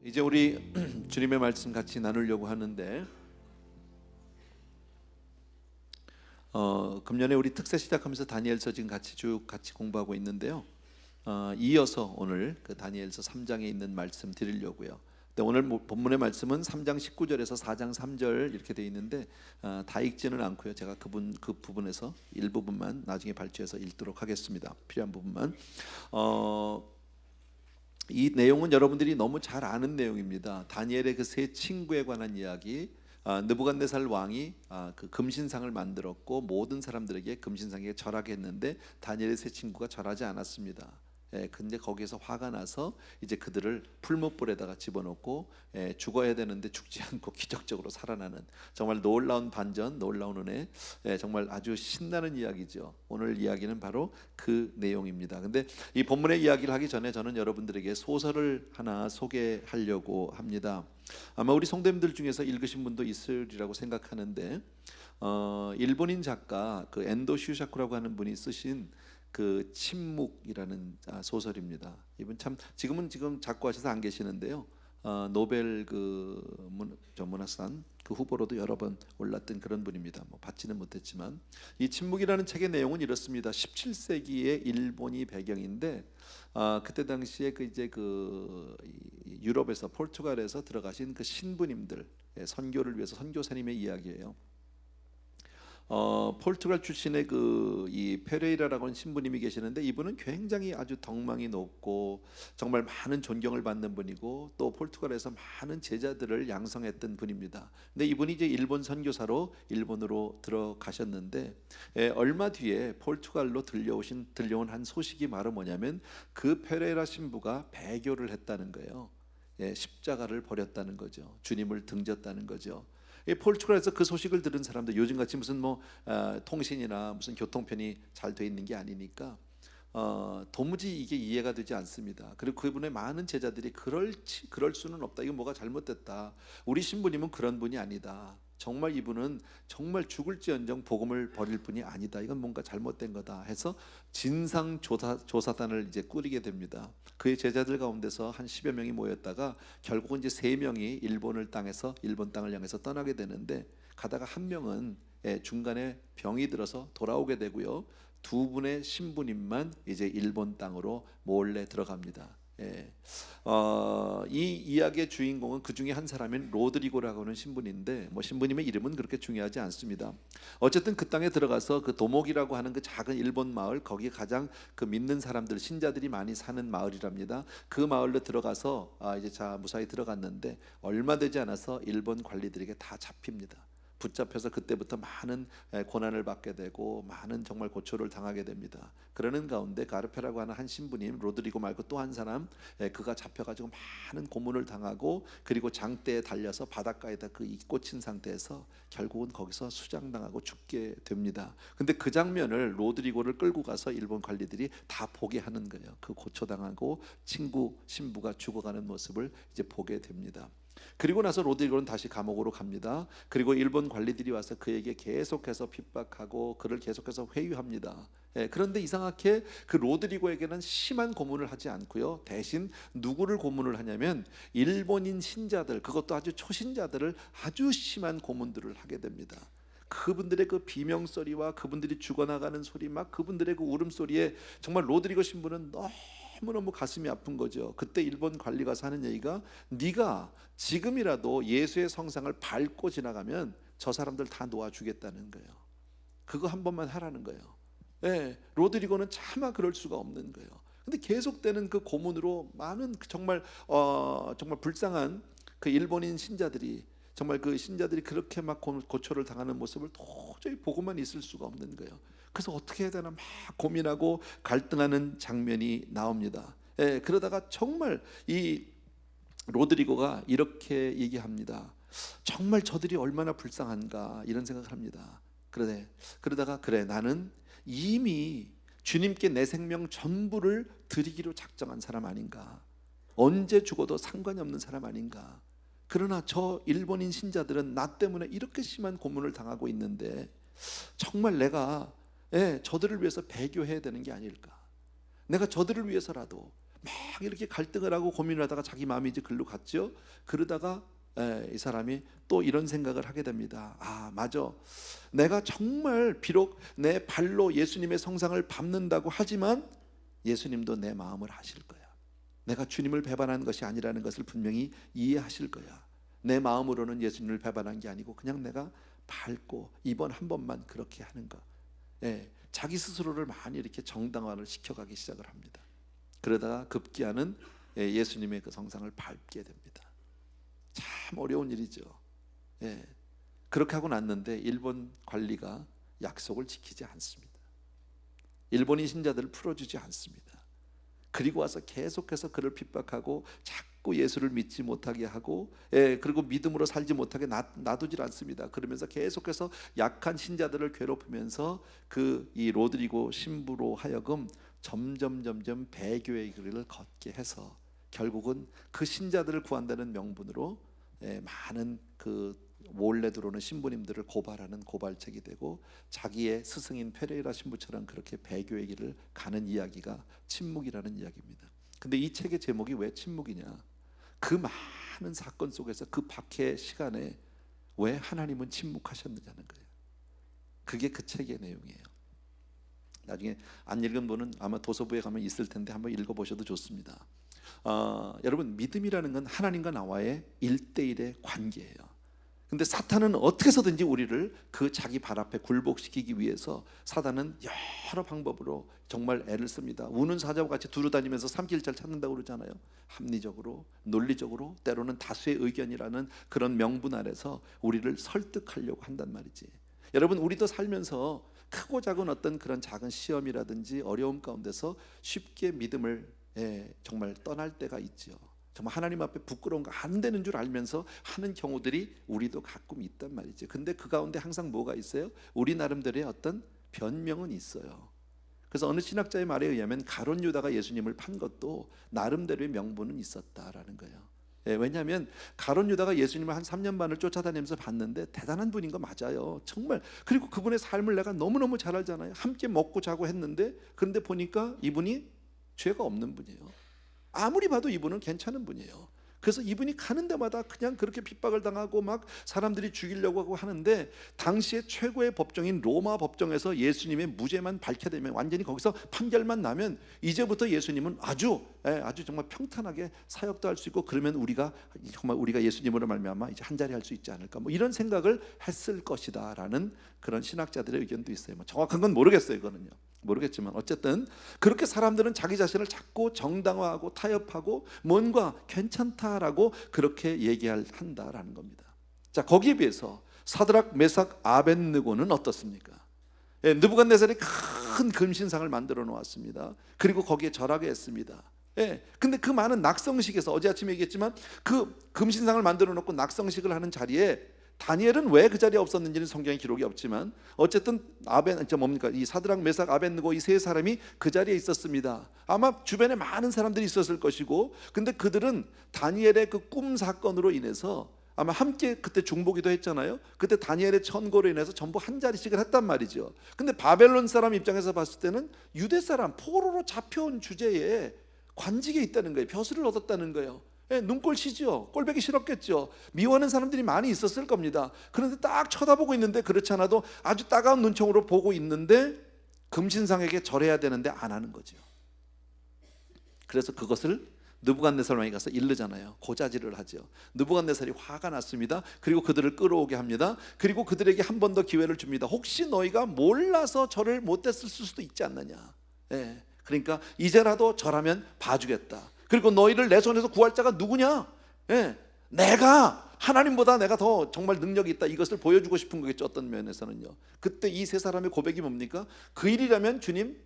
이제 우리 주님의 말씀 같이 나누려고 하는데 금년에 우리 특세 시작하면서 다니엘서 지금 같이 공부하고 있는데요. 이어서 오늘 그 다니엘서 3장에 있는 말씀 드리려고요. 근데 오늘 본문의 말씀은 3장 19절에서 4장 3절 이렇게 되어 있는데 다 읽지는 않고요. 제가 그 부분에서 일부분만 나중에 발췌해서 읽도록 하겠습니다. 필요한 부분만. 이 내용은 여러분들이 너무 잘 아는 내용입니다. 다니엘의 그 세 친구에 관한 이야기. 느부갓네살 왕이 그 금신상을 만들었고 모든 사람들에게 금신상에 절하게 했는데 다니엘의 세 친구가 절하지 않았습니다. 근데 거기에서 화가 나서 이제 그들을 풀무불에다가 집어넣고 죽어야 되는데 죽지 않고 기적적으로 살아나는 정말 놀라운 반전, 놀라운 은혜, 정말 아주 신나는 이야기죠. 오늘 이야기는 바로 그 내용입니다. 근데 이 본문의 이야기를 하기 전에 저는 여러분들에게 소설을 하나 소개하려고 합니다. 아마 우리 성도님들 중에서 읽으신 분도 있으리라고 생각하는데 일본인 작가 그 엔도 슈샤쿠라고 하는 분이 쓰신 그 침묵이라는 소설입니다. 이분 참 지금 작고하셔서 안 계시는데요. 노벨 그 문학상 그 후보로도 여러 번 올랐던 그런 분입니다. 뭐 받지는 못했지만 이 침묵이라는 책의 내용은 이렇습니다. 17세기의 일본이 배경인데 그때 당시에 그 유럽에서 포르투갈에서 들어가신 그 신부님들 선교를 위해서 선교사님의 이야기예요. 포르투갈 출신의 이 페레이라라고 하는 신부님이 계시는데 이분은 굉장히 아주 덕망이 높고 정말 많은 존경을 받는 분이고 또 포르투갈에서 많은 제자들을 양성했던 분입니다. 근데 이분이 이제 일본 선교사로 일본으로 들어가셨는데 얼마 뒤에 포르투갈로 들려온 한 소식이 바로 뭐냐면 그 페레이라 신부가 배교를 했다는 거예요. 십자가를 버렸다는 거죠. 주님을 등졌다는 거죠. 포르투갈에서 그 소식을 들은 사람들 요즘같이 무슨 통신이나 무슨 교통편이 잘 돼 있는 게 아니니까 도무지 이게 이해가 되지 않습니다. 그리고 그분의 많은 제자들이 그럴 수는 없다. 이거 뭐가 잘못됐다. 우리 신부님은 그런 분이 아니다. 정말 이분은 정말 죽을지언정 복음을 버릴 분이 아니다. 이건 뭔가 잘못된 거다 해서 진상 조사단을 이제 꾸리게 됩니다. 그의 제자들 가운데서 한 10여 명이 모였다가 결국은 이제 3명이 일본 땅을 향해서 떠나게 되는데 가다가 한 명은 중간에 병이 들어서 돌아오게 되고요. 2분의 신부님만 이제 일본 땅으로 몰래 들어갑니다. 이 이야기의 주인공은 그 중에 한 사람인 로드리고라고 하는 신부님인데 신부님의 이름은 그렇게 중요하지 않습니다. 어쨌든 그 땅에 들어가서 그 도목이라고 하는 그 작은 일본 마을, 거기에 가장 그 믿는 사람들, 신자들이 많이 사는 마을이랍니다. 그 마을로 들어가서 이제 무사히 들어갔는데 얼마 되지 않아서 일본 관리들에게 다 잡힙니다. 붙잡혀서 그때부터 많은 고난을 받게 되고 많은 정말 고초를 당하게 됩니다. 그러는 가운데 가르페라고 하는 한 신부님, 로드리고 말고 또 한 사람, 그가 잡혀가지고 많은 고문을 당하고 그리고 장대에 달려서 바닷가에다 이 꽂힌 상태에서 결국은 거기서 수장당하고 죽게 됩니다. 근데 그 장면을 로드리고를 끌고 가서 일본 관리들이 다 보게 하는 거예요. 그 고초당하고 신부가 죽어가는 모습을 이제 보게 됩니다. 그리고 나서 로드리고는 다시 감옥으로 갑니다. 그리고 일본 관리들이 와서 그에게 계속해서 핍박하고 그를 계속해서 회유합니다. 그런데 이상하게 그 로드리고에게는 심한 고문을 하지 않고요. 대신 누구를 고문을 하냐면 일본인 신자들, 그것도 아주 초신자들을 아주 심한 고문들을 하게 됩니다. 그분들의 그 비명소리와 그분들이 죽어나가는 소리, 막 그분들의 그 울음소리에 정말 로드리고 신부는 너무너무 가슴이 아픈 거죠. 그때 일본 관리가 하는 얘기가 네가 지금이라도 예수의 성상을 밟고 지나가면 저 사람들 다 놓아주겠다는 거예요. 그거 한 번만 하라는 거예요. 로드리고는 차마 그럴 수가 없는 거예요. 근데 계속되는 그 고문으로 많은 정말 불쌍한 그 일본인 신자들이 정말 그 신자들이 그렇게 막 고초를 당하는 모습을 도저히 보고만 있을 수가 없는 거예요. 그래서 어떻게 해야 되나 막 고민하고 갈등하는 장면이 나옵니다. 그러다가 정말 이 로드리고가 이렇게 얘기합니다. 정말 저들이 얼마나 불쌍한가 이런 생각을 합니다. 그러다가 나는 이미 주님께 내 생명 전부를 드리기로 작정한 사람 아닌가, 언제 죽어도 상관이 없는 사람 아닌가. 그러나 저 일본인 신자들은 나 때문에 이렇게 심한 고문을 당하고 있는데 정말 내가 저들을 위해서 배교해야 되는 게 아닐까. 내가 저들을 위해서라도 막 이렇게 갈등을 하고 고민을 하다가 자기 마음이 이제 글로 갔죠. 그러다가 이 사람이 또 이런 생각을 하게 됩니다. 아, 맞아. 내가 정말 비록 내 발로 예수님의 성상을 밟는다고 하지만 예수님도 내 마음을 아실 거야. 내가 주님을 배반한 것이 아니라는 것을 분명히 이해하실 거야. 내 마음으로는 예수님을 배반한 게 아니고 그냥 내가 밟고 이번 한 번만 그렇게 하는 거. 자기 스스로를 많이 이렇게 정당화를 시켜가기 시작을 합니다. 그러다가 급기야는 예수님의 그 성상을 밟게 됩니다. 참 어려운 일이죠. 그렇게 하고 났는데 일본 관리가 약속을 지키지 않습니다. 일본인 신자들을 풀어주지 않습니다. 그리고 와서 계속해서 그를 핍박하고 자꾸 예수를 믿지 못하게 하고 그리고 믿음으로 살지 못하게 놔두질 않습니다. 그러면서 계속해서 약한 신자들을 괴롭히면서 이 로드리고 신부로 하여금 점점 배교의 길을 걷게 해서 결국은 그 신자들을 구한다는 명분으로 많은 그 몰래 들어오는 신부님들을 고발하는 고발책이 되고 자기의 스승인 페레이라 신부처럼 그렇게 배교의 길을 가는 이야기가 침묵이라는 이야기입니다. 근데 이 책의 제목이 왜 침묵이냐? 그 많은 사건 속에서 그 박해 시간에 왜 하나님은 침묵하셨느냐는 거예요. 그게 그 책의 내용이에요. 나중에 안 읽은 분은 아마 도서부에 가면 있을 텐데 한번 읽어보셔도 좋습니다. 여러분, 믿음이라는 건 하나님과 나와의 1대1의 관계예요. 근데 사탄은 어떻게 해서든지 우리를 그 자기 발 앞에 굴복시키기 위해서 사단은 여러 방법으로 정말 애를 씁니다. 우는 사자와 같이 두루다니면서 삼킬자를 찾는다고 그러잖아요. 합리적으로, 논리적으로, 때로는 다수의 의견이라는 그런 명분 아래서 우리를 설득하려고 한단 말이지. 여러분, 우리도 살면서 크고 작은 어떤 그런 작은 시험이라든지 어려움 가운데서 쉽게 믿음을 정말 떠날 때가 있죠. 정말 하나님 앞에 부끄러운 거 안 되는 줄 알면서 하는 경우들이 우리도 가끔 있단 말이죠. 근데 그 가운데 항상 뭐가 있어요? 우리 나름대로의 어떤 변명은 있어요. 그래서 어느 신학자의 말에 의하면 가룟 유다가 예수님을 판 것도 나름대로의 명분은 있었다라는 거예요. 왜냐하면 가룟 유다가 예수님을 한 3년 반을 쫓아다니면서 봤는데 대단한 분인 거 맞아요. 정말. 그리고 그분의 삶을 내가 너무너무 잘 알잖아요. 함께 먹고 자고 했는데 그런데 보니까 이분이 죄가 없는 분이에요. 아무리 봐도 이분은 괜찮은 분이에요. 그래서 이분이 가는 데마다 그냥 그렇게 핍박을 당하고 막 사람들이 죽이려고 하고 하는데 당시에 최고의 법정인 로마 법정에서 예수님의 무죄만 밝혀내면 완전히 거기서 판결만 나면 이제부터 예수님은 아주 정말 평탄하게 사역도 할 수 있고 그러면 우리가 예수님으로 말미암아 이제 한 자리 할 수 있지 않을까 뭐 이런 생각을 했을 것이다라는 그런 신학자들의 의견도 있어요. 뭐 정확한 건 모르겠어요. 이거는요. 모르겠지만 어쨌든 그렇게 사람들은 자기 자신을 자꾸 정당화하고 타협하고 뭔가 괜찮다라고 그렇게 얘기한다라는 겁니다. 자, 거기에 비해서 사드락, 메삭, 아벳느고는 어떻습니까? 느부갓네살이 큰 금신상을 만들어 놓았습니다. 그리고 거기에 절하게 했습니다. 근데 그 많은 낙성식에서 어제 아침에 얘기했지만 그 금신상을 만들어 놓고 낙성식을 하는 자리에 다니엘은 왜 그 자리에 없었는지는 성경에 기록이 없지만 어쨌든 이 사드락, 메삭, 아벳느고 이 세 사람이 그 자리에 있었습니다. 아마 주변에 많은 사람들이 있었을 것이고 근데 그들은 다니엘의 그 꿈 사건으로 인해서 아마 함께 그때 중보기도 했잖아요. 그때 다니엘의 천고로 인해서 전부 한 자리씩을 했단 말이죠. 근데 바벨론 사람 입장에서 봤을 때는 유대 사람 포로로 잡혀온 주제에 관직에 있다는 거예요. 벼슬을 얻었다는 거예요. 눈꼴 시죠. 꼴보기 싫었겠죠. 미워하는 사람들이 많이 있었을 겁니다. 그런데 딱 쳐다보고 있는데 그렇지 않아도 아주 따가운 눈총으로 보고 있는데 금신상에게 절해야 되는데 안 하는 거죠. 그래서 그것을 느부갓네살 왕이 가서 일르잖아요. 고자질을 하죠. 느부갓네살이 화가 났습니다. 그리고 그들을 끌어오게 합니다. 그리고 그들에게 한 번 더 기회를 줍니다. 혹시 너희가 몰라서 절을 못했을 수도 있지 않느냐. 그러니까 이제라도 절하면 봐주겠다. 그리고 너희를 내 손에서 구할 자가 누구냐? 내가 하나님보다 내가 더 정말 능력이 있다. 이것을 보여주고 싶은 거겠죠. 어떤 면에서는요. 그때 이 세 사람의 고백이 뭡니까? 그 일이라면 주님,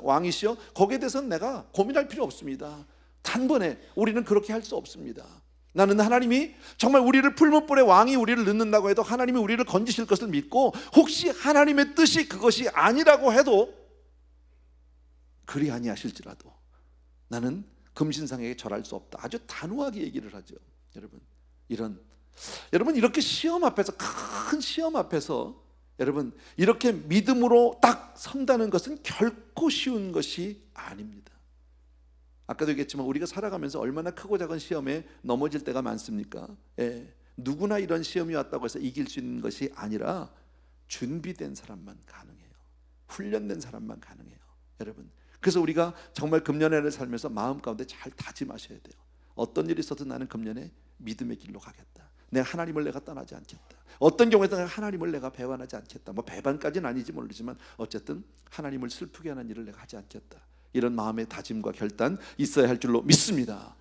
왕이시여, 거기에 대해서는 내가 고민할 필요 없습니다. 단번에 우리는 그렇게 할 수 없습니다. 나는 하나님이 정말 우리를 풀무불에 왕이 우리를 넣는다고 해도 하나님이 우리를 건지실 것을 믿고 혹시 하나님의 뜻이 그것이 아니라고 해도 그리 아니하실지라도 나는 금신상에게 절할 수 없다. 아주 단호하게 얘기를 하죠. 여러분 이렇게 시험 앞에서 큰 시험 앞에서 여러분 이렇게 믿음으로 딱 선다는 것은 결코 쉬운 것이 아닙니다. 아까도 얘기했지만 우리가 살아가면서 얼마나 크고 작은 시험에 넘어질 때가 많습니까? 누구나 이런 시험이 왔다고 해서 이길 수 있는 것이 아니라 준비된 사람만 가능해요. 훈련된 사람만 가능해요, 여러분. 그래서 우리가 정말 금년에를 살면서 마음 가운데 잘 다짐하셔야 돼요. 어떤 일이 있어도 나는 금년에 믿음의 길로 가겠다. 내가 하나님을 내가 떠나지 않겠다. 어떤 경우에도 하나님을 내가 배반하지 않겠다. 뭐 배반까지는 아니지 모르지만 어쨌든 하나님을 슬프게 하는 일을 내가 하지 않겠다. 이런 마음의 다짐과 결단 있어야 할 줄로 믿습니다.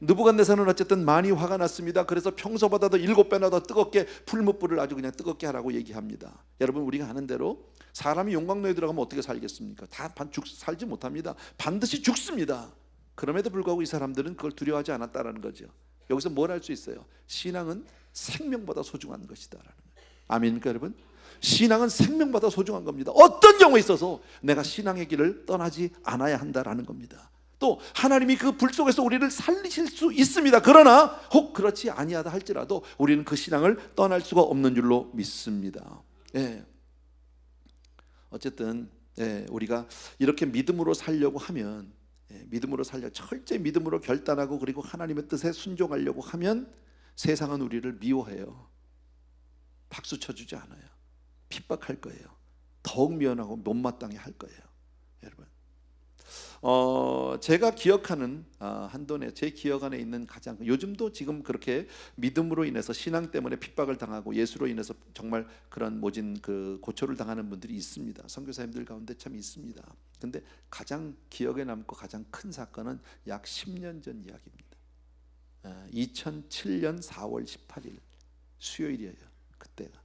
느부갓네살은 어쨌든 많이 화가 났습니다. 그래서 평소보다도 7배나 더 뜨겁게 풀무불을 아주 그냥 뜨겁게 하라고 얘기합니다. 여러분, 우리가 아는 대로 사람이 용광로에 들어가면 어떻게 살겠습니까? 살지 못합니다. 반드시 죽습니다. 그럼에도 불구하고 이 사람들은 그걸 두려워하지 않았다라는 거죠. 여기서 뭘 할 수 있어요? 신앙은 생명보다 소중한 것이다라는 거예요. 아멘입니까, 여러분? 신앙은 생명보다 소중한 겁니다. 어떤 경우에 있어서 내가 신앙의 길을 떠나지 않아야 한다라는 겁니다. 또 하나님이 그 불 속에서 우리를 살리실 수 있습니다. 그러나 혹 그렇지 아니하다 할지라도 우리는 그 신앙을 떠날 수가 없는 줄로 믿습니다. 어쨌든 우리가 이렇게 믿음으로 살려고 하면, 철저히 믿음으로 결단하고 그리고 하나님의 뜻에 순종하려고 하면 세상은 우리를 미워해요. 박수 쳐주지 않아요. 핍박할 거예요. 더욱 미워하고 못마땅해 할 거예요, 여러분. 제가 기억하는 한돈에 제 기억 안에 있는 가장, 요즘도 지금 그렇게 믿음으로 인해서 신앙 때문에 핍박을 당하고 예수로 인해서 정말 그런 모진 그 고초를 당하는 분들이 있습니다. 선교사님들 가운데 참 있습니다. 근데 가장 기억에 남고 가장 큰 사건은 약 10년 전 이야기입니다. 2007년 4월 18일 수요일이에요. 그때가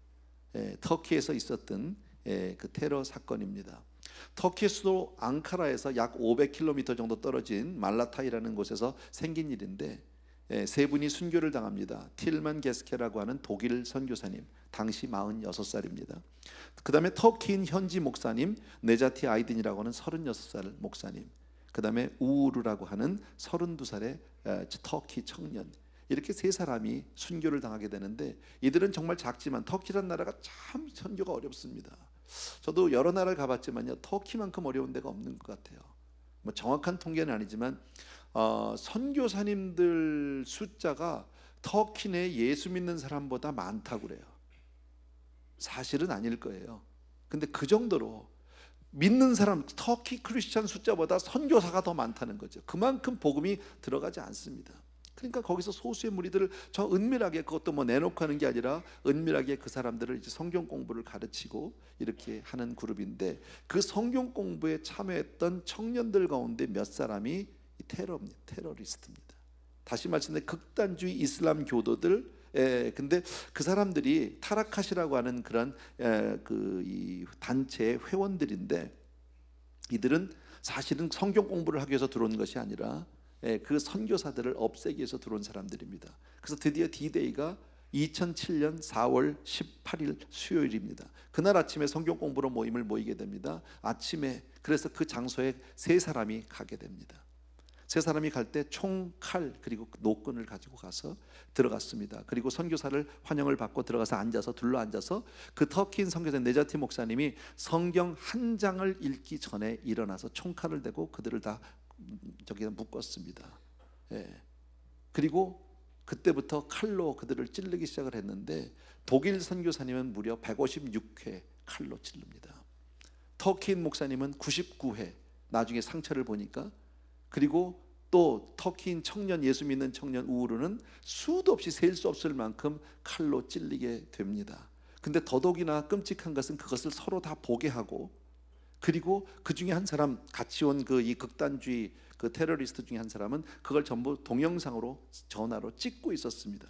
터키에서 있었던 그 테러 사건입니다. 터키 수도 앙카라에서 약 500km 정도 떨어진 말라타이라는 곳에서 생긴 일인데 세 분이 순교를 당합니다. 틸만 게스케라고 하는 독일 선교사님, 당시 46살입니다. 그 다음에 터키인 현지 목사님 네자티 아이딘이라고 하는 36살 목사님, 그 다음에 우르라고 하는 32살의 터키 청년, 이렇게 세 사람이 순교를 당하게 되는데, 이들은 정말 작지만 터키란 나라가 참 선교가 어렵습니다. 저도 여러 나라를 가봤지만요, 터키만큼 어려운 데가 없는 것 같아요. 뭐 정확한 통계는 아니지만 선교사님들 숫자가 터키 내 예수 믿는 사람보다 많다고 그래요. 사실은 아닐 거예요. 근데 그 정도로 믿는 사람, 터키 크리스찬 숫자보다 선교사가 더 많다는 거죠. 그만큼 복음이 들어가지 않습니다. 그러니까 거기서 소수의 무리들을 저 은밀하게, 그것도 뭐 내놓고 하는 게 아니라 은밀하게 그 사람들을 이제 성경 공부를 가르치고 이렇게 하는 그룹인데, 그 성경 공부에 참여했던 청년들 가운데 몇 사람이 테러리스트입니다. 다시 말씀드리면 극단주의 이슬람 교도들. 근데 그 사람들이 타라카시라고 하는 그런 이 단체의 회원들인데, 이들은 사실은 성경 공부를 하기 위해서 들어온 것이 아니라 그 선교사들을 없애기 위해서 들어온 사람들입니다. 그래서 드디어 D-Day가 2007년 4월 18일 수요일입니다. 그날 아침에 성경 공부로 모이게 됩니다. 아침에 그래서 그 장소에 세 사람이 가게 됩니다. 세 사람이 갈 때 총, 칼 그리고 노끈을 가지고 가서 들어갔습니다. 그리고 선교사를 환영을 받고 들어가서 둘러 앉아서 그 터키인 선교사 네자티 목사님이 성경 한 장을 읽기 전에 일어나서 총칼을 대고 그들을 다 저기다 묶었습니다. 그리고 그때부터 칼로 그들을 찌르기 시작을 했는데, 독일 선교사님은 무려 156회 칼로 찌릅니다. 터키인 목사님은 99회, 나중에 상처를 보니까. 그리고 또 터키인 청년, 예수 믿는 청년 우르는 수도 없이 셀 수 없을 만큼 칼로 찔리게 됩니다. 근데 더더욱이나 끔찍한 것은 그것을 서로 다 보게 하고, 그리고 그 중에 한 사람, 같이 온 그 이 극단주의 그 테러리스트 중에 한 사람은 그걸 전부 동영상으로 전화로 찍고 있었습니다.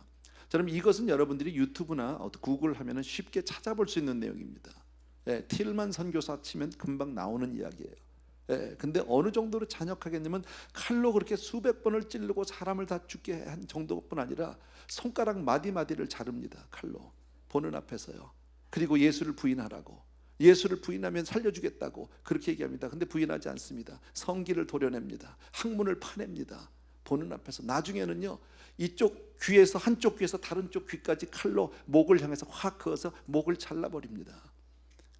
저는 이것은 여러분들이 유튜브나 구글 하면은 쉽게 찾아볼 수 있는 내용입니다. 틸만 선교사 치면 금방 나오는 이야기예요. 근데 어느 정도로 잔혹하겠냐면, 칼로 그렇게 수백 번을 찌르고 사람을 다 죽게 한 정도뿐 아니라 손가락 마디마디를 자릅니다. 칼로 보는 앞에서요. 그리고 예수를 부인하라고, 예수를 부인하면 살려주겠다고 그렇게 얘기합니다. 근데 부인하지 않습니다. 성기를 도려냅니다. 항문을 파냅니다. 보는 앞에서. 나중에는요, 이쪽 귀에서, 한쪽 귀에서 다른 쪽 귀까지 칼로 목을 향해서 확 그어서 목을 잘라버립니다.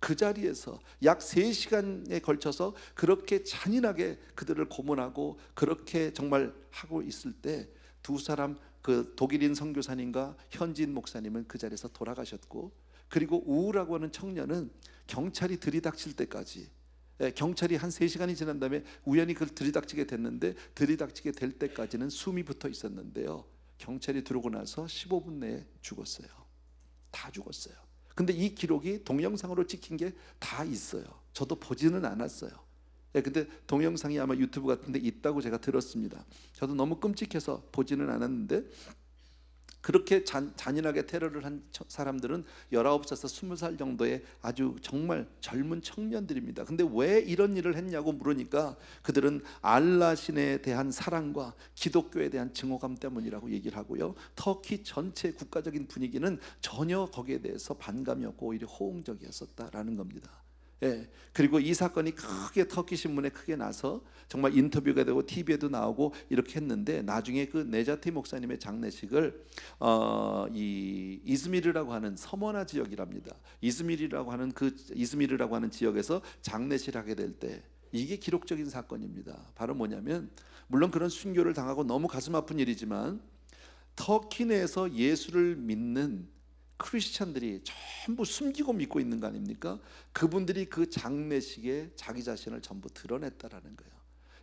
그 자리에서 약 3시간에 걸쳐서 그렇게 잔인하게 그들을 고문하고 그렇게 정말 하고 있을 때 두 사람, 그 독일인 선교사님과 현지인 목사님은 그 자리에서 돌아가셨고, 그리고 우라고 하는 청년은 경찰이 들이닥칠 때까지, 경찰이 한 3시간이 지난 다음에 우연히 그걸 들이닥치게 됐는데, 들이닥치게 될 때까지는 숨이 붙어 있었는데요, 경찰이 들어오고 나서 15분 내에 죽었어요. 다 죽었어요. 근데 이 기록이 동영상으로 찍힌 게 다 있어요. 저도 보지는 않았어요. 근데 동영상이 아마 유튜브 같은 데 있다고 제가 들었습니다. 저도 너무 끔찍해서 보지는 않았는데, 그렇게 잔인하게 테러를 한 사람들은 19살에서 20살 정도의 아주 정말 젊은 청년들입니다. 근데 왜 이런 일을 했냐고 물으니까 그들은 알라 신에 대한 사랑과 기독교에 대한 증오감 때문이라고 얘기를 하고요, 터키 전체 국가적인 분위기는 전혀 거기에 대해서 반감이 없고 오히려 호응적이었었다라는 겁니다. 그리고 이 사건이 크게 터키 신문에 크게 나서 정말 인터뷰가 되고 TV에도 나오고 이렇게 했는데, 나중에 그 네자티 목사님의 장례식을 이 이즈미르라고 하는 서머나 지역이랍니다. 이즈미르라고 하는 지역에서 장례식을 하게 될 때, 이게 기록적인 사건입니다. 바로 뭐냐면, 물론 그런 순교를 당하고 너무 가슴 아픈 일이지만, 터키 내에서 예수를 믿는 크리스찬들이 전부 숨기고 믿고 있는 거 아닙니까? 그분들이 그 장례식에 자기 자신을 전부 드러냈다라는 거예요.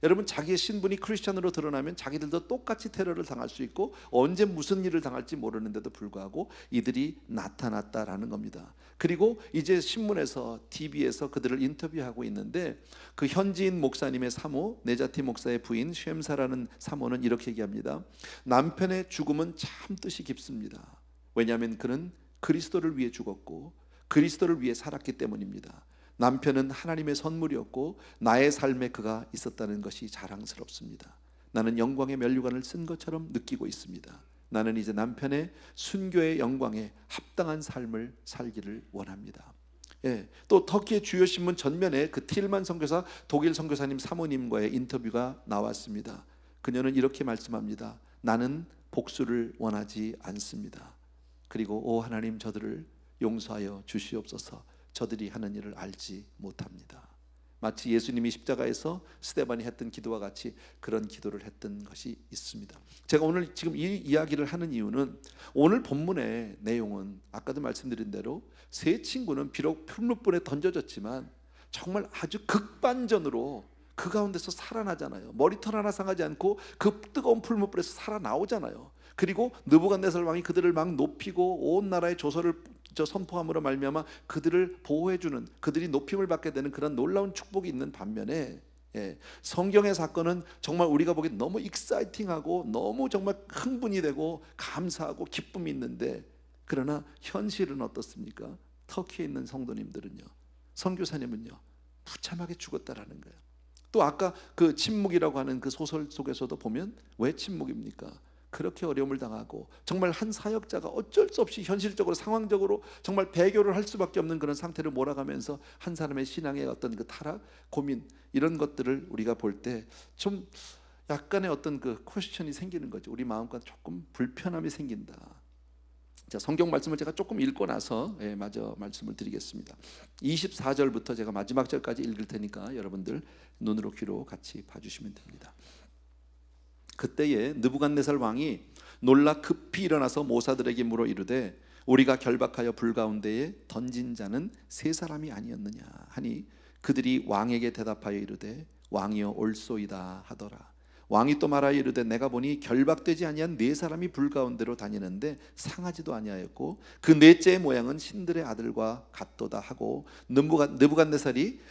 여러분, 자기의 신분이 크리스찬으로 드러나면 자기들도 똑같이 테러를 당할 수 있고 언제 무슨 일을 당할지 모르는데도 불구하고 이들이 나타났다라는 겁니다. 그리고 이제 신문에서, TV에서 그들을 인터뷰하고 있는데, 그 현지인 목사님의 사모, 네자티 목사의 부인 쉔사라는 사모는 이렇게 얘기합니다. 남편의 죽음은 참 뜻이 깊습니다. 왜냐하면 그는 그리스도를 위해 죽었고 그리스도를 위해 살았기 때문입니다. 남편은 하나님의 선물이었고 나의 삶에 그가 있었다는 것이 자랑스럽습니다. 나는 영광의 면류관을 쓴 것처럼 느끼고 있습니다. 나는 이제 남편의 순교의 영광에 합당한 삶을 살기를 원합니다. 또 터키의 주요 신문 전면에 그 틸만 선교사, 독일 선교사님 사모님과의 인터뷰가 나왔습니다. 그녀는 이렇게 말씀합니다. 나는 복수를 원하지 않습니다. 그리고 오 하나님, 저들을 용서하여 주시옵소서. 저들이 하는 일을 알지 못합니다. 마치 예수님이 십자가에서 스데반이 했던 기도와 같이 그런 기도를 했던 것이 있습니다. 제가 오늘 지금 이 이야기를 하는 이유는, 오늘 본문의 내용은 아까도 말씀드린 대로 세 친구는 비록 풀무불에 던져졌지만 정말 아주 극반전으로 그 가운데서 살아나잖아요. 머리털 하나 상하지 않고 그 뜨거운 풀무불에서 살아나오잖아요. 그리고 느부갓네살 왕이 그들을 막 높이고 온 나라의 조서를 선포함으로 말미암아 그들을 보호해주는, 그들이 높임을 받게 되는 그런 놀라운 축복이 있는 반면에, 성경의 사건은 정말 우리가 보기엔 너무 익사이팅하고 너무 정말 흥분이 되고 감사하고 기쁨이 있는데, 그러나 현실은 어떻습니까? 터키에 있는 성도님들은요, 선교사님은요, 부참하게 죽었다라는 거예요. 또 아까 그 침묵이라고 하는 그 소설 속에서도 보면, 왜 침묵입니까? 그렇게 어려움을 당하고 정말 한 사역자가 어쩔 수 없이 현실적으로 상황적으로 정말 배교를 할 수밖에 없는 그런 상태를 몰아가면서 한 사람의 신앙의 어떤 그 타락, 고민, 이런 것들을 우리가 볼 때 좀 약간의 어떤 그 퀘스천이 생기는 거죠. 우리 마음과 조금 불편함이 생긴다. 자, 성경 말씀을 제가 조금 읽고 나서 마저 말씀을 드리겠습니다. 24절부터 제가 마지막 절까지 읽을 테니까 여러분들 눈으로 귀로 같이 봐주시면 됩니다. 그때에 느부갓네살 왕이 놀라 급히 일어나서 모사들에게 물어 이르되, 우리가 결박하여 불 가운데에 던진 자는 세 사람이 아니었느냐 하니, 그들이 왕에게 대답하여 이르되 왕이여 옳소이다 하더라. 왕이 또 말하여 이르되 내가 보니 결박되지 아니한 네 사람이 불 가운데로 다니는데 상하지도 아니하였고 그 넷째의 모양은 신들의 아들과 같도다 하고, 느부갓네살이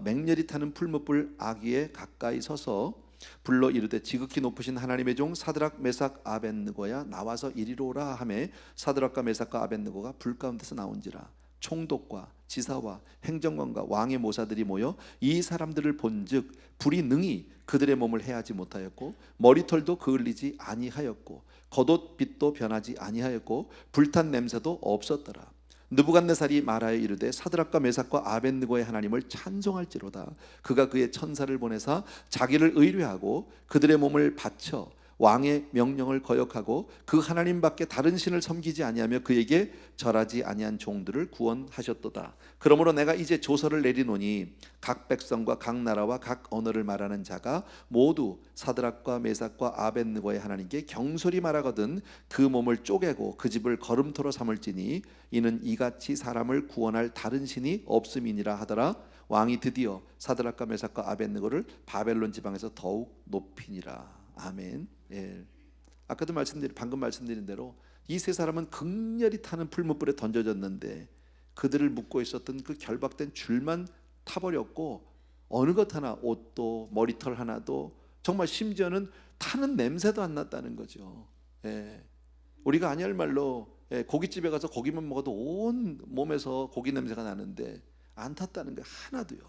맹렬히 타는 풀무불 아기에 가까이 서서 불러 이르되 지극히 높으신 하나님의 종 사드락 메삭 아벳느고야 나와서 이리로 오라 하매, 사드락과 메삭과 아벳느고가 불 가운데서 나온지라. 총독과 지사와 행정관과 왕의 모사들이 모여 이 사람들을 본즉 불이 능히 그들의 몸을 해하지 못하였고 머리털도 그을리지 아니하였고 겉옷빛도 변하지 아니하였고 불탄 냄새도 없었더라. 느부갓네살이 말하여 이르되 사드락과 메삭과 아벳느고의 하나님을 찬송할지로다. 그가 그의 천사를 보내사 자기를 의뢰하고 그들의 몸을 바쳐 왕의 명령을 거역하고 그 하나님밖에 다른 신을 섬기지 아니하며 그에게 절하지 아니한 종들을 구원하셨도다. 그러므로 내가 이제 조서를 내리노니 각 백성과 각 나라와 각 언어를 말하는 자가 모두 사드락과 메삭과 아벳느고의 하나님께 경솔히 말하거든 그 몸을 쪼개고 그 집을 거름토로 삼을지니 이는 이같이 사람을 구원할 다른 신이 없음이니라 하더라. 왕이 드디어 사드락과 메삭과 아벳느고를 바벨론 지방에서 더욱 높이니라. 아멘. 예. 아까도 방금 말씀드린 대로 이 세 사람은 극렬히 타는 풀무불에 던져졌는데 그들을 묶고 있었던 그 결박된 줄만 타버렸고 어느 것 하나, 옷도 머리털 하나도, 정말 심지어는 타는 냄새도 안 났다는 거죠. 예. 우리가 아니할 말로 고깃집에 가서 고기만 먹어도 온 몸에서 고기 냄새가 나는데 안 탔다는 게 하나도요.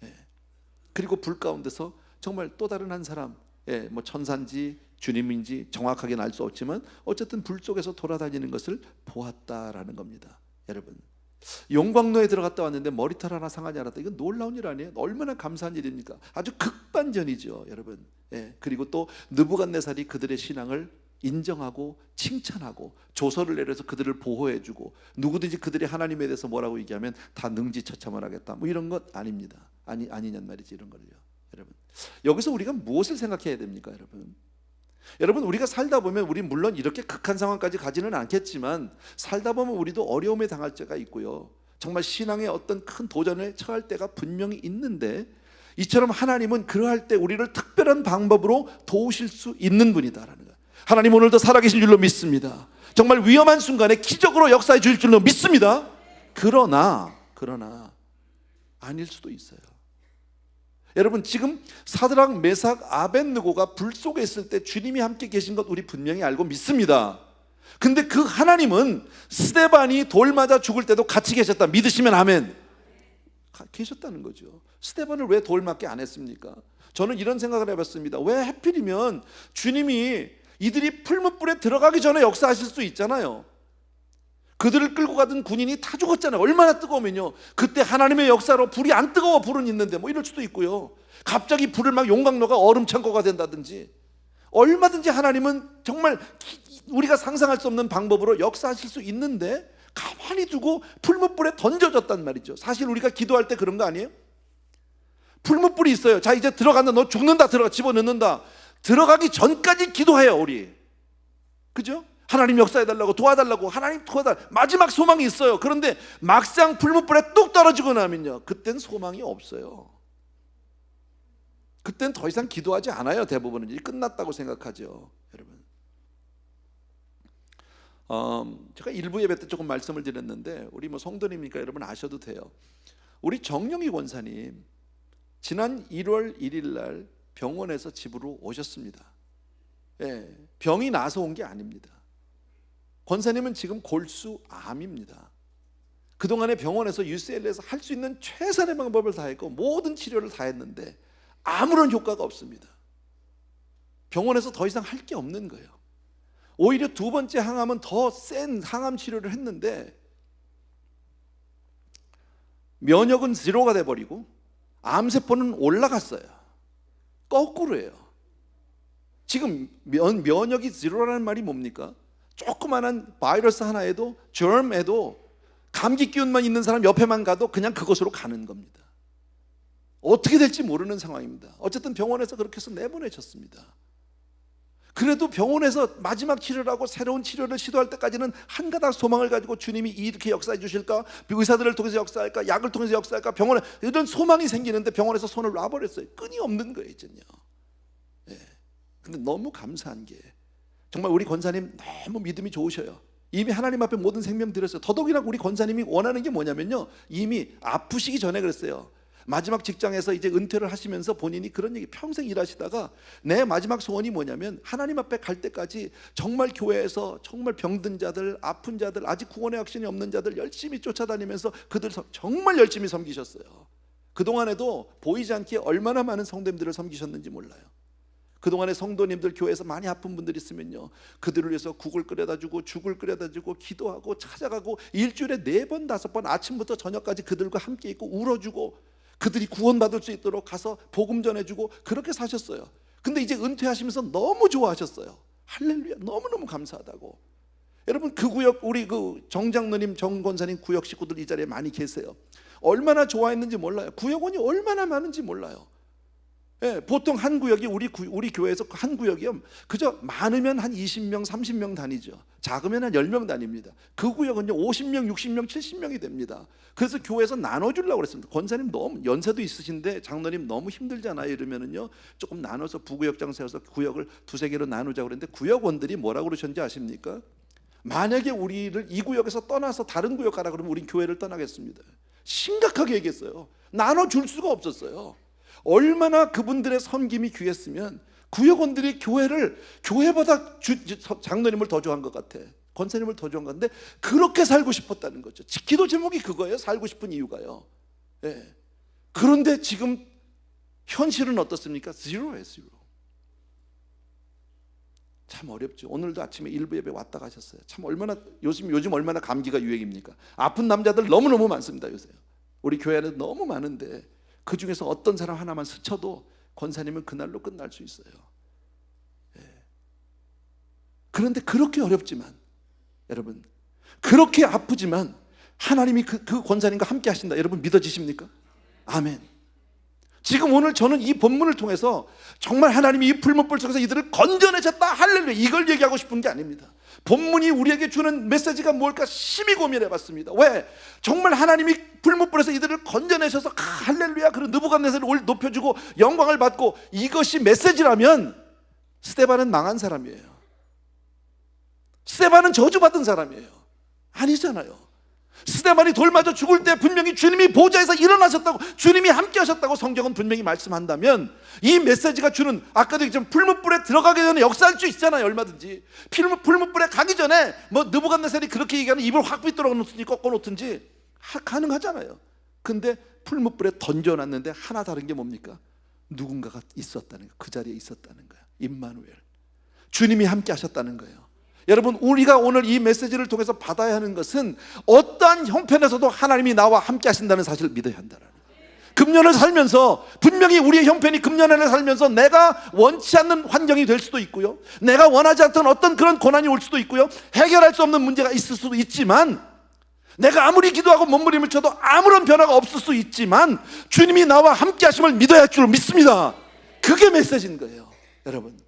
예. 그리고 불 가운데서 정말 또 다른 한 사람, 뭐 천사인지 주님인지 정확하게는 알 수 없지만 어쨌든 불 속에서 돌아다니는 것을 보았다라는 겁니다. 여러분, 용광로에 들어갔다 왔는데 머리털 하나 상하지 않았다. 이건 놀라운 일 아니에요? 얼마나 감사한 일입니까? 아주 극반전이죠, 여러분. 그리고 또 느부갓네살이 그들의 신앙을 인정하고 칭찬하고 조서를 내려서 그들을 보호해주고 누구든지 그들이 하나님에 대해서 뭐라고 얘기하면 다 능지처참을 하겠다, 뭐 이런 것 아닙니다. 아니냔 말이지, 이런 걸요. 여러분, 여기서 우리가 무엇을 생각해야 됩니까, 여러분? 여러분, 우리가 살다 보면 우리 물론 이렇게 극한 상황까지 가지는 않겠지만 살다 보면 우리도 어려움에 당할 때가 있고요. 정말 신앙의 어떤 큰 도전에 처할 때가 분명히 있는데 이처럼 하나님은 그러할 때 우리를 특별한 방법으로 도우실 수 있는 분이다라는 거예요. 하나님 오늘도 살아계신 줄로 믿습니다. 정말 위험한 순간에 기적으로 역사해 주실 줄로 믿습니다. 그러나 아닐 수도 있어요. 여러분, 지금 사드락, 메삭, 아벳느고가 불 속에 있을 때 주님이 함께 계신 것 우리 분명히 알고 믿습니다. 근데 그 하나님은 스데반이 돌 맞아 죽을 때도 같이 계셨다. 믿으시면 아멘. 계셨다는 거죠. 스데반을 왜 돌 맞게 안 했습니까? 저는 이런 생각을 해봤습니다. 왜 하필이면 주님이 이들이 풀무불에 들어가기 전에 역사하실 수 있잖아요. 그들을 끌고 가던 군인이 다 죽었잖아요. 얼마나 뜨거우면요, 그때 하나님의 역사로 불이 안 뜨거워 불은 있는데 뭐 이럴 수도 있고요. 갑자기 불을 막 용광로가 얼음 창고가 된다든지 얼마든지 하나님은 정말 우리가 상상할 수 없는 방법으로 역사하실 수 있는데 가만히 두고 풀무불에 던져졌단 말이죠. 사실 우리가 기도할 때 그런 거 아니에요? 풀무불이 있어요. 자, 이제 들어간다. 너 죽는다. 들어가 집어넣는다. 들어가기 전까지 기도해요, 우리. 그죠? 하나님 역사해달라고, 도와달라고, 하나님 도와달라고 마지막 소망이 있어요. 그런데 막상 풀무불에 뚝 떨어지고 나면요, 그땐 소망이 없어요. 그땐 더 이상 기도하지 않아요. 대부분은 이제 끝났다고 생각하죠, 여러분. 제가 일부 예배 때 조금 말씀을 드렸는데 우리 뭐 성도님이니까 여러분 아셔도 돼요. 우리 정영희 권사님 지난 1월 1일 날 병원에서 집으로 오셨습니다. 병이 나서 온 게 아닙니다. 권사님은 지금 골수암입니다. 그동안에 병원에서 UCLA에서 할 수 있는 최선의 방법을 다했고 모든 치료를 다 했는데 아무런 효과가 없습니다. 병원에서 더 이상 할 게 없는 거예요. 오히려 두 번째 항암은 더 센 항암 치료를 했는데 면역은 제로가 돼버리고 암세포는 올라갔어요. 거꾸로예요. 지금 면역이 제로라는 말이 뭡니까? 조그만한 바이러스 하나에도, germ에도 감기 기운만 있는 사람 옆에만 가도 그냥 그것으로 가는 겁니다. 어떻게 될지 모르는 상황입니다. 어쨌든 병원에서 그렇게 해서 내보내셨습니다. 그래도 병원에서 마지막 치료를 하고 새로운 치료를 시도할 때까지는 한 가닥 소망을 가지고 주님이 이렇게 역사해 주실까, 의사들을 통해서 역사할까, 약을 통해서 역사할까, 병원에 이런 소망이 생기는데 병원에서 손을 놔버렸어요. 끈이 없는 거예요, 이제는요. 근데 너무 감사한 게 정말 우리 권사님 너무 믿음이 좋으셔요. 이미 하나님 앞에 모든 생명 드렸어요. 더더욱이나 우리 권사님이 원하는 게 뭐냐면요, 이미 아프시기 전에 그랬어요. 마지막 직장에서 이제 은퇴를 하시면서 본인이 그런 얘기, 평생 일하시다가 내 마지막 소원이 뭐냐면 하나님 앞에 갈 때까지 정말 교회에서 정말 병든 자들, 아픈 자들, 아직 구원의 확신이 없는 자들 열심히 쫓아다니면서 그들 정말 열심히 섬기셨어요. 그동안에도 보이지 않게 얼마나 많은 성도님들을 섬기셨는지 몰라요. 그동안에 성도님들 교회에서 많이 아픈 분들 있으면요, 그들을 위해서 국을 끓여다 주고 죽을 끓여다 주고 기도하고 찾아가고 일주일에 4번 5번 아침부터 저녁까지 그들과 함께 있고 울어주고 그들이 구원받을 수 있도록 가서 복음 전해주고 그렇게 사셨어요. 근데 이제 은퇴하시면서 너무 좋아하셨어요. 할렐루야, 너무너무 감사하다고. 여러분, 그 구역, 우리 그 정장로님, 정권사님 구역 식구들 이 자리에 많이 계세요. 얼마나 좋아했는지 몰라요. 구역원이 얼마나 많은지 몰라요. 예, 보통 한 구역이 우리 교회에서 한 구역이요, 그저 많으면 한 20명, 30명 다니죠. 작으면 한 10명 다닙니다. 그 구역은요 50명, 60명, 70명이 됩니다. 그래서 교회에서 나눠주려고 그랬습니다. 권사님 너무 연세도 있으신데 장로님 너무 힘들잖아요. 이러면은요 조금 나눠서 부구역장 세워서 구역을 두세 개로 나누자고 그랬는데, 구역원들이 뭐라고 그러셨는지 아십니까? 만약에 우리를 이 구역에서 떠나서 다른 구역 가라 그러면 우린 교회를 떠나겠습니다. 심각하게 얘기했어요. 나눠줄 수가 없었어요. 얼마나 그분들의 섬김이 귀했으면 구역원들이 교회보다 장로님을 더 좋아한 것 같아. 권사님을 더 좋아한 것 같은데 그렇게 살고 싶었다는 거죠. 기도 제목이 그거예요. 살고 싶은 이유가요. 예. 그런데 지금 현실은 어떻습니까? 제로예요, 제로. 참 어렵죠. 오늘도 아침에 일부 예배 왔다 가셨어요. 참 얼마나 요즘 얼마나 감기가 유행입니까? 아픈 남자들 너무너무 많습니다, 요새. 우리 교회 안에 너무 많은데 그 중에서 어떤 사람 하나만 스쳐도 권사님은 그날로 끝날 수 있어요. 예. 그런데 그렇게 어렵지만, 여러분, 그렇게 아프지만 하나님이 그 권사님과 함께 하신다. 여러분 믿어지십니까? 아멘. 지금 오늘 저는 이 본문을 통해서 정말 하나님이 이 풀무불 속에서 이들을 건져내셨다, 할렐루야, 이걸 얘기하고 싶은 게 아닙니다. 본문이 우리에게 주는 메시지가 뭘까 심히 고민해봤습니다. 왜? 정말 하나님이 풀무불에서 이들을 건져내셔서 할렐루야, 그런 느부갓네살을 높여주고 영광을 받고 이것이 메시지라면 스데반은 망한 사람이에요. 스데반은 저주받은 사람이에요. 아니잖아요. 스데반이 돌 맞아 죽을 때 분명히 주님이 보좌에서 일어나셨다고, 주님이 함께 하셨다고 성경은 분명히 말씀한다면, 이 메시지가 주는, 아까도 얘기했지만 풀무불에 들어가기 전에 역사할 수 있잖아요. 얼마든지 풀무불에 가기 전에 뭐 느부갓네살이 그렇게 얘기하는 입을 확 빗들어 놓든지 꺾어 놓든지 가능하잖아요. 근데 풀무불에 던져놨는데 하나 다른 게 뭡니까? 누군가가 있었다는 거예요. 그 자리에 있었다는 거예요. 임마누엘, 주님이 함께 하셨다는 거예요. 여러분, 우리가 오늘 이 메시지를 통해서 받아야 하는 것은 어떠한 형편에서도 하나님이 나와 함께 하신다는 사실을 믿어야 한다는 거예요. 금년을 살면서 분명히 우리의 형편이 금년을 살면서 내가 원치 않는 환경이 될 수도 있고요, 내가 원하지 않던 어떤 그런 고난이 올 수도 있고요, 해결할 수 없는 문제가 있을 수도 있지만, 내가 아무리 기도하고 몸부림을 쳐도 아무런 변화가 없을 수 있지만 주님이 나와 함께 하심을 믿어야 할 줄 믿습니다. 그게 메시지인 거예요. 여러분,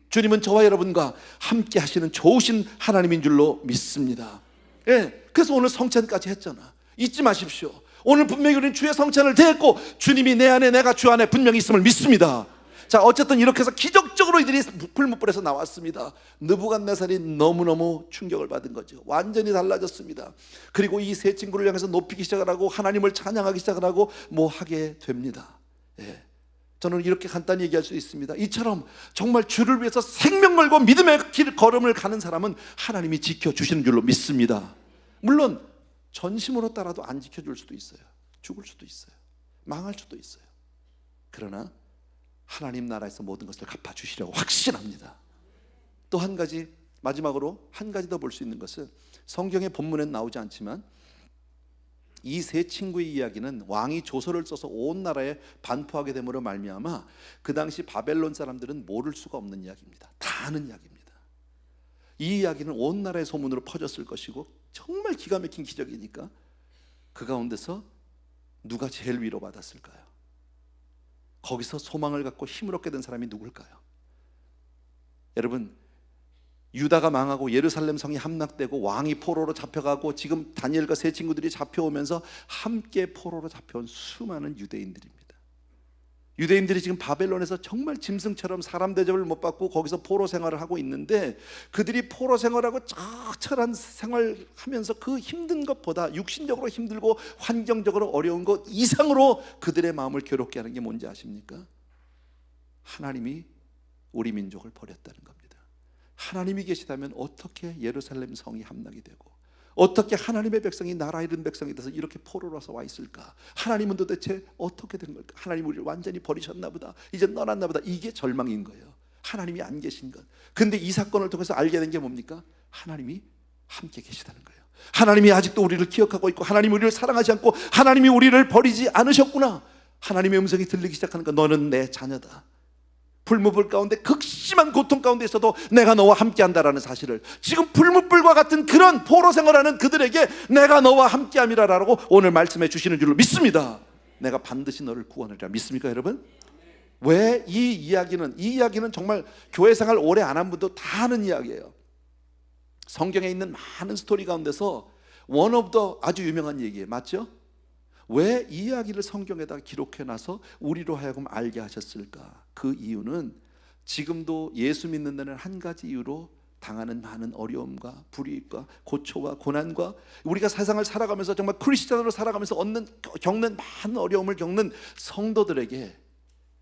주님은 저와 여러분과 함께 하시는 좋으신 하나님인 줄로 믿습니다. 예, 그래서 오늘 성찬까지 했잖아. 잊지 마십시오. 오늘 분명히 우리는 주의 성찬을 대했고 주님이 내 안에, 내가 주 안에 분명히 있음을 믿습니다. 자, 어쨌든 이렇게 해서 기적적으로 이들이 풀무불에서 나왔습니다. 느부갓네살이 너무너무 충격을 받은 거죠. 완전히 달라졌습니다. 그리고 이 세 친구를 향해서 높이기 시작을 하고 하나님을 찬양하기 시작을 하고 뭐 하게 됩니다. 예. 저는 이렇게 간단히 얘기할 수 있습니다. 이처럼 정말 주를 위해서 생명 걸고 믿음의 길 걸음을 가는 사람은 하나님이 지켜주시는 줄로 믿습니다. 물론 전심으로 따라도 안 지켜줄 수도 있어요. 죽을 수도 있어요. 망할 수도 있어요. 그러나 하나님 나라에서 모든 것을 갚아주시려고 확신합니다. 또 한 가지, 마지막으로 한 가지 더 볼 수 있는 것은, 성경의 본문엔 나오지 않지만 이 세 친구의 이야기는 왕이 조서를 써서 온 나라에 반포하게 됨으로 말미암아 그 당시 바벨론 사람들은 모를 수가 없는 이야기입니다. 다 아는 이야기입니다. 이 이야기는 온 나라의 소문으로 퍼졌을 것이고 정말 기가 막힌 기적이니까 그 가운데서 누가 제일 위로받았을까요? 거기서 소망을 갖고 힘을 얻게 된 사람이 누굴까요? 여러분, 유다가 망하고 예루살렘 성이 함락되고 왕이 포로로 잡혀가고 지금 다니엘과 세 친구들이 잡혀오면서 함께 포로로 잡혀온 수많은 유대인들입니다. 유대인들이 지금 바벨론에서 정말 짐승처럼 사람 대접을 못 받고 거기서 포로 생활을 하고 있는데, 그들이 포로 생활하고 처절한 생활하면서 그 힘든 것보다 육신적으로 힘들고 환경적으로 어려운 것 이상으로 그들의 마음을 괴롭게 하는 게 뭔지 아십니까? 하나님이 우리 민족을 버렸다는 겁니다. 하나님이 계시다면 어떻게 예루살렘 성이 함락이 되고 어떻게 하나님의 백성이 나라 잃은 백성이 돼서 이렇게 포로로서 와 있을까? 하나님은 도대체 어떻게 된 걸까? 하나님 우리를 완전히 버리셨나 보다, 이제 떠났나 보다. 이게 절망인 거예요. 하나님이 안 계신 것. 근데 이 사건을 통해서 알게 된 게 뭡니까? 하나님이 함께 계시다는 거예요. 하나님이 아직도 우리를 기억하고 있고 하나님이 우리를 사랑하지 않고 하나님이 우리를 버리지 않으셨구나. 하나님의 음성이 들리기 시작하는 거, 너는 내 자녀다. 불무불 가운데 극심한 고통 가운데 있어도 내가 너와 함께한다라는 사실을, 지금 불무불과 같은 그런 포로 생활하는 그들에게 내가 너와 함께함이라라고 오늘 말씀해 주시는 줄로 믿습니다. 내가 반드시 너를 구원하리라. 믿습니까 여러분? 왜 이 이야기는 정말 교회 생활 오래 안 한 분도 다 아는 이야기예요. 성경에 있는 많은 스토리 가운데서 원 오브 더 아주 유명한 얘기예요. 맞죠? 왜 이 이야기를 성경에다 기록해놔서 우리로 하여금 알게 하셨을까? 그 이유는 지금도 예수 믿는 데는 한 가지 이유로 당하는 많은 어려움과 불이익과 고초와 고난과 우리가 세상을 살아가면서 정말 크리스찬으로 살아가면서 겪는 많은 어려움을 겪는 성도들에게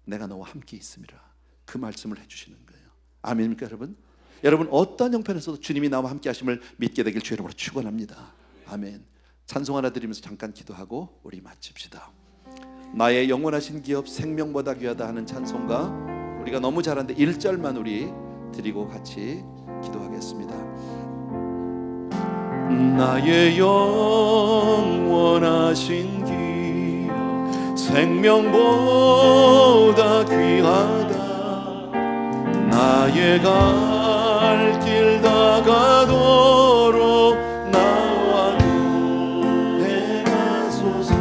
내가 너와 함께 있음이라, 그 말씀을 해주시는 거예요. 아멘입니까 여러분? 여러분 어떤 형편에서도 주님이 나와 함께 하심을 믿게 되길 주의 이름으로 축원합니다. 아멘. 찬송 하나 드리면서 잠깐 기도하고 우리 마칩시다. 나의 영원하신 기업 생명보다 귀하다 하는 찬송가 우리가 너무 잘하는데 1절만 우리 드리고 같이 기도하겠습니다. 나의 영원하신 기업 생명보다 귀하다. 나의 갈 길 다가도록 나와 동행하소서.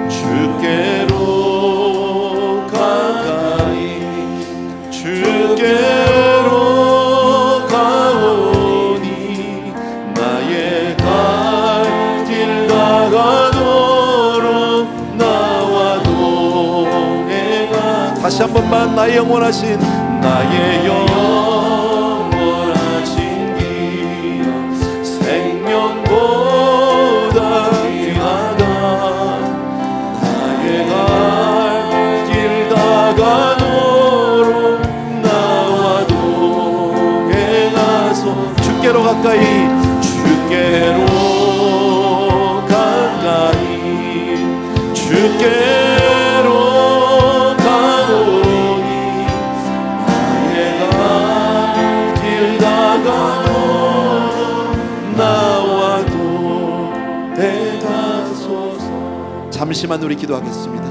주께로 가까이 주께로 가오니 나의 갈 길 다가도록 나와 동행하소서. 다시 한 번만 나의 영원하신 나의 영원하신 기업 생명보다 귀하다. 나의 갈 길 다가도록 나와 동행하소. 주께로 가까이 주께로 가까이 주께로 가오니 나의 갈 길 다가도록 나와 동행하소서. 잠시만 우리 기도하겠습니다.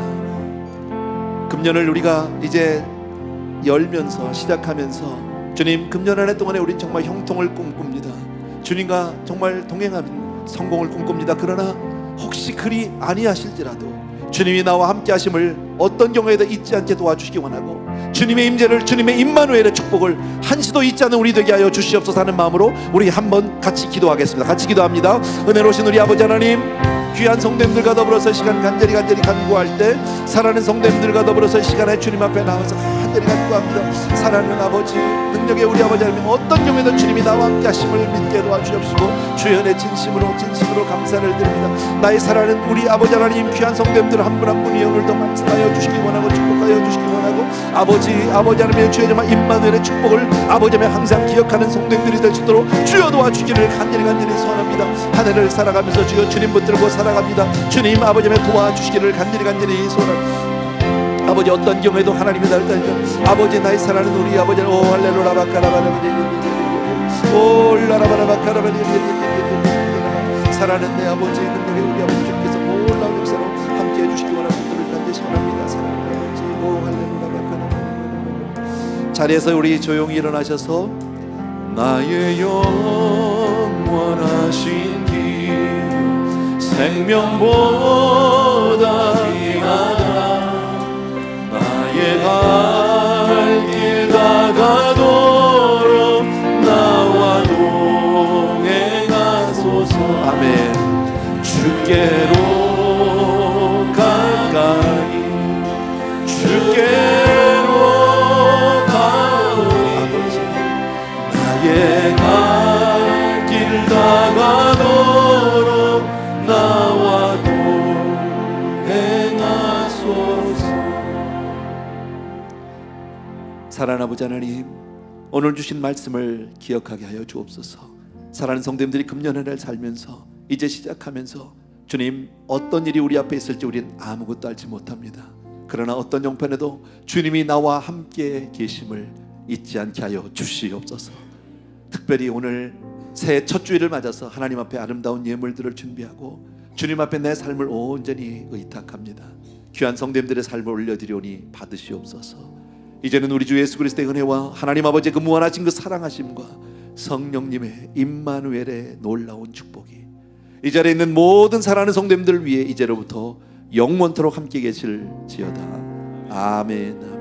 금년을 우리가 이제 열면서 시작하면서 주님, 금년 한 해 동안에 우린 정말 형통을 꿈꿉니다. 주님과 정말 동행하는 성공을 꿈꿉니다. 그러나 혹시 그리 아니하실지라도 주님이 나와 함께 하심을 어떤 경우에도 잊지 않게 도와주시기 원하고 주님의 임재를, 주님의 임마누엘의 축복을 한시도 잊지 않는 우리 되게 하여 주시옵소서 하는 마음으로 우리 한번 같이 기도하겠습니다. 같이 기도합니다. 은혜로우신 우리 아버지 하나님, 귀한 성도님들과 더불어서 시간 간절히 간구할 때 사랑하는 성도님들과 더불어서 시간에 주님 앞에 나와서 간절히 간구합니다. 사랑하는 아버지, 능력의 우리 아버지 하나님, 어떤 경우에도 주님이 나와 함께 하심을 믿게 도와주옵시고 주의 은혜 진심으로 감사를 드립니다. 나의 사랑하는 우리 아버지 하나님, 귀한 성도님들 한 분 한 분이 오늘도 말씀하여 주시기 원하고 축복하여 주시기 원하고 아버지 하나님의 주의 정말 임마누엘의 축복을 아버지 하나님 항상 기억하는 성도님들이 될 수 있도록 주여 도와주시기를 간절히 소원합니다. 한 해를 살아가면서 주여 주님 붙들고 살아갑니다. 주님 아버지 하나님 도와주시기를 간절히 소원합니다. 아버지 어떤 경우에도 하나님이 나를 따르죠. 아버지 나의 사랑하는 우리 아버지, 오 할렐루야 바카라바라바리 오 라라바라바카라바리 사랑하는 내 아버지, 능력의 우리 아버지 주께서 놀라운 역사로 함께 해주시기 원하는 분들을 간절히 소원합니다. 사랑하는 아버지, 오 할렐루야 바카라바리. 자리에서 우리 조용히 일어나셔서 나의 영원하신 길 생명보다 귀하다. 나의 갈 길 다가도록 나와 동행하소서. 아멘. 주께로 가까이 주께로 가오니 나의 갈 길 다가도록 나와 동행하소서. 사랑하는 아버지 하나님, 오늘 주신 말씀을 기억하게 하여 주옵소서. 사랑하는 성도님들이 금년 한 해를 살면서 이제 시작하면서 주님, 어떤 일이 우리 앞에 있을지 우리는 아무것도 알지 못합니다. 그러나 어떤 형편에도 주님이 나와 함께 계심을 잊지 않게 하여 주시옵소서. 특별히 오늘 새해 첫 주일을 맞아서 하나님 앞에 아름다운 예물들을 준비하고 주님 앞에 내 삶을 온전히 의탁합니다. 귀한 성도님들의 삶을 올려드리오니 받으시옵소서. 이제는 우리 주 예수 그리스도의 은혜와 하나님 아버지의 그 무한하신 그 사랑하심과 성령님의 임마누엘의 놀라운 축복이 이 자리에 있는 모든 사랑하는 성도님들 위해 이제로부터 영원토록 함께 계실지어다. 아멘.